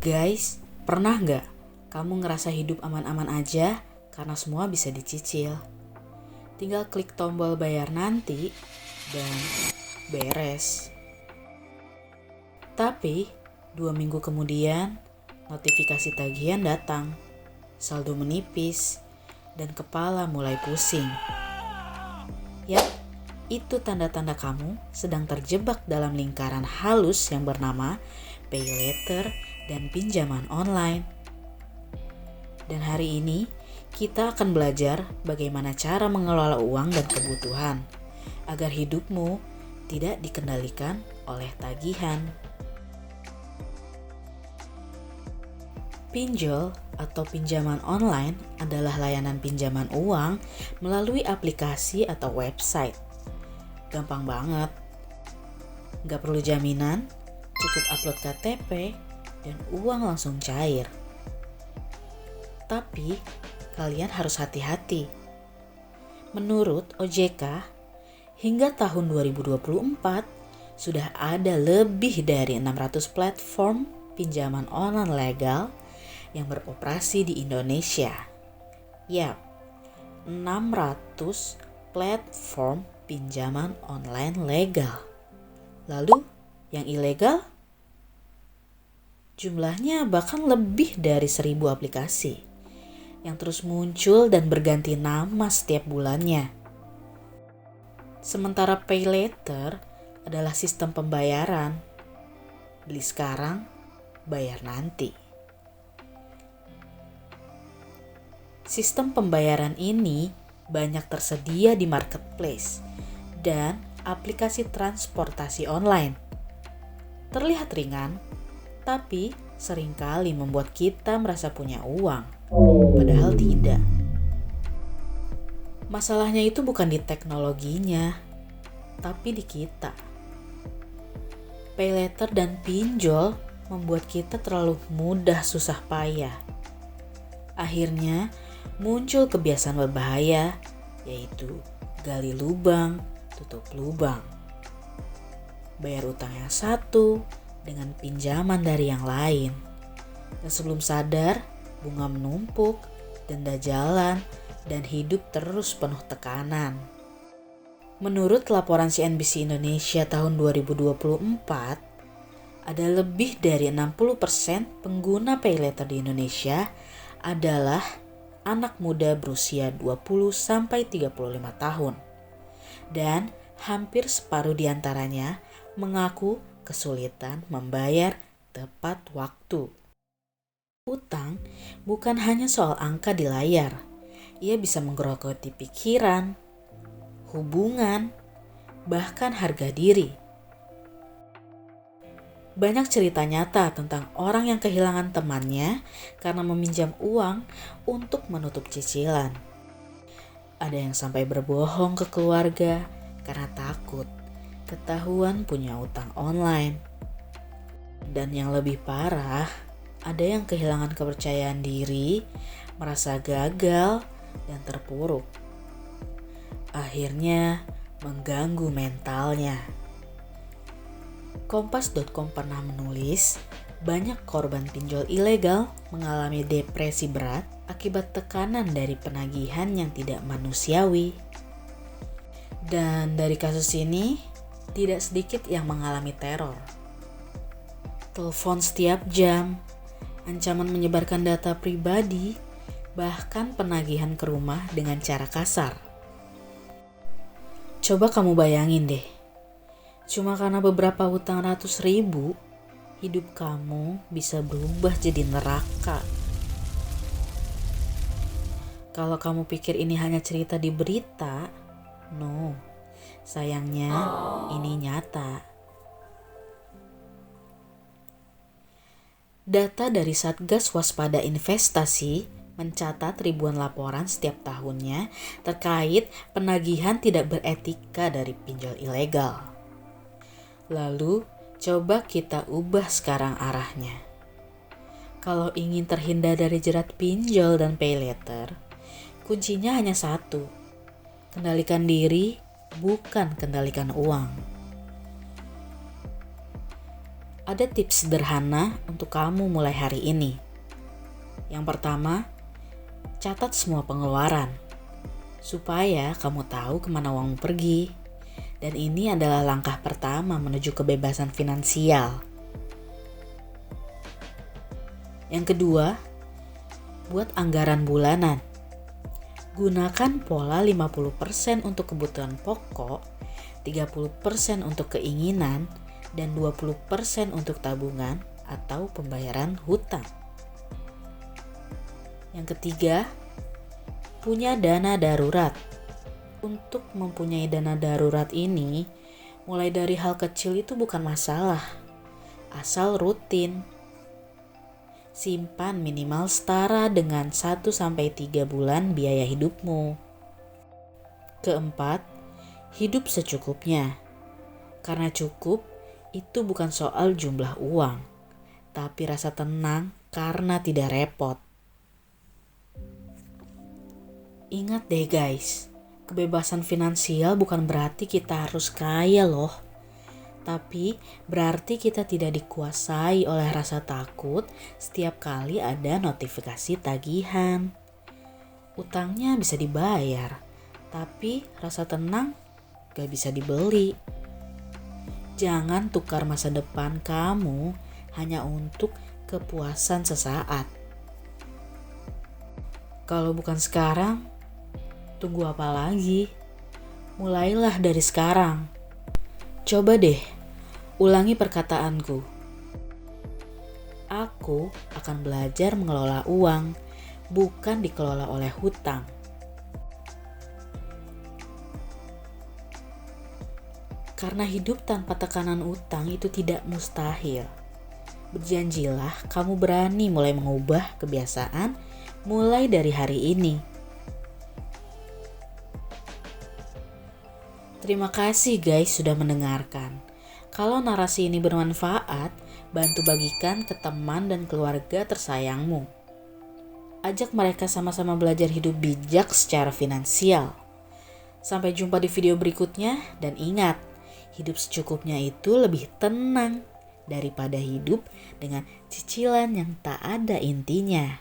Guys, pernah nggak kamu ngerasa hidup aman-aman aja karena semua bisa dicicil? Tinggal klik tombol bayar nanti dan beres. Tapi 2 minggu kemudian notifikasi tagihan datang, saldo menipis, dan kepala mulai pusing. Yap, itu tanda-tanda kamu sedang terjebak dalam lingkaran halus yang bernama pay later dan pinjaman online. Dan hari ini kita akan belajar bagaimana cara mengelola uang dan kebutuhan agar hidupmu tidak dikendalikan oleh tagihan. Pinjol atau pinjaman online adalah layanan pinjaman uang melalui aplikasi atau website. Gampang banget. Gak perlu jaminan, cukup upload KTP, dan uang langsung cair. Tapi kalian harus hati-hati. Menurut OJK, hingga tahun 2024 sudah ada lebih dari 600 platform pinjaman online legal yang beroperasi di Indonesia. Yap, 600 platform pinjaman online legal. Lalu yang ilegal? Jumlahnya bahkan lebih dari 1.000 aplikasi yang terus muncul dan berganti nama setiap bulannya. Sementara pay later adalah sistem pembayaran. Beli sekarang, bayar nanti. Sistem pembayaran ini banyak tersedia di marketplace dan aplikasi transportasi online. Terlihat ringan, tapi seringkali membuat kita merasa punya uang, padahal tidak. Masalahnya itu bukan di teknologinya, tapi di kita. Pay later dan pinjol membuat kita terlalu mudah susah payah. Akhirnya muncul kebiasaan berbahaya, yaitu gali lubang, tutup lubang. Bayar utang yang satu dengan pinjaman dari yang lain. Dan sebelum sadar, bunga menumpuk, denda jalan, dan hidup terus penuh tekanan. Menurut laporan CNBC Indonesia tahun 2024, ada lebih dari 60% pengguna pay later di Indonesia adalah anak muda berusia 20-35 tahun. Dan hampir separuh diantaranya mengaku kesulitan membayar tepat waktu. Utang bukan hanya soal angka di layar. Ia bisa menggerogoti pikiran, hubungan, bahkan harga diri. Banyak cerita nyata tentang orang yang kehilangan temannya karena meminjam uang untuk menutup cicilan. Ada yang sampai berbohong ke keluarga karena takut ketahuan punya utang online. Dan yang lebih parah, ada yang kehilangan kepercayaan diri, merasa gagal, dan terpuruk. Akhirnya mengganggu mentalnya. Kompas.com pernah menulis, banyak korban pinjol ilegal mengalami depresi berat akibat tekanan dari penagihan yang tidak manusiawi. Dan dari kasus ini, tidak sedikit yang mengalami teror. Telepon setiap jam, ancaman menyebarkan data pribadi, bahkan penagihan ke rumah dengan cara kasar. Coba kamu bayangin deh, cuma karena beberapa hutang ratus ribu, hidup kamu bisa berubah jadi neraka. Kalau kamu pikir ini hanya cerita di berita, no, sayangnya ini nyata. Data dari Satgas Waspada Investasi mencatat ribuan laporan setiap tahunnya terkait penagihan tidak beretika dari pinjol ilegal. Lalu, coba kita ubah sekarang arahnya. Kalau ingin terhindar dari jerat pinjol dan pay later, kuncinya hanya satu. Kendalikan diri, bukan kendalikan uang. Ada tips sederhana untuk kamu mulai hari ini. Yang pertama, catat semua pengeluaran supaya kamu tahu kemana uangmu pergi. Dan ini adalah langkah pertama menuju kebebasan finansial. Yang kedua, buat anggaran bulanan. Gunakan pola 50% untuk kebutuhan pokok, 30% untuk keinginan, dan 20% untuk tabungan atau pembayaran hutang. Yang ketiga, punya dana darurat. Untuk mempunyai dana darurat ini, mulai dari hal kecil itu bukan masalah, asal rutin. Simpan minimal setara dengan 1-3 bulan biaya hidupmu. Keempat, hidup secukupnya. Karena cukup itu bukan soal jumlah uang, tapi rasa tenang karena tidak repot. Ingat deh guys, kebebasan finansial bukan berarti kita harus kaya loh. Tapi berarti kita tidak dikuasai oleh rasa takut setiap kali ada notifikasi tagihan. Utangnya bisa dibayar, tapi rasa tenang gak bisa dibeli. Jangan tukar masa depan kamu hanya untuk kepuasan sesaat. Kalau bukan sekarang, tunggu apa lagi? Mulailah dari sekarang. Coba deh, ulangi perkataanku. Aku akan belajar mengelola uang, bukan dikelola oleh hutang. Karena hidup tanpa tekanan utang itu tidak mustahil. Berjanjilah kamu berani mulai mengubah kebiasaan mulai dari hari ini. Terima kasih guys sudah mendengarkan. Kalau narasi ini bermanfaat, bantu bagikan ke teman dan keluarga tersayangmu. Ajak mereka sama-sama belajar hidup bijak secara finansial. Sampai jumpa di video berikutnya dan ingat, hidup secukupnya itu lebih tenang daripada hidup dengan cicilan yang tak ada intinya.